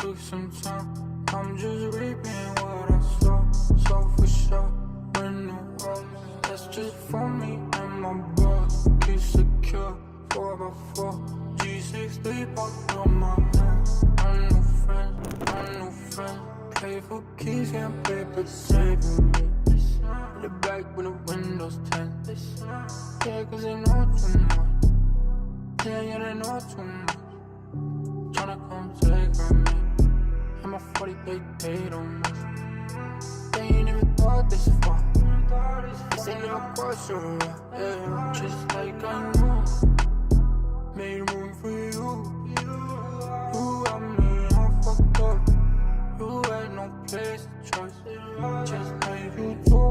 took some time. I'm just reaping what I sow. So for sure, when the world that's just for me and my boss. Keep secure, 4x4. G63 popped on my hands. I'm no friend. Play for keys, can't play pretend. In the back when the windows tint. Yeah, cause they know too much. Yeah, they know too much. Tryna come take from me. And my 40 they don't miss. They ain't even thought this far. This ain't no question, yeah. Just like I know. Made room for you. You got me all fucked up. You had no place to trust. Just like you do.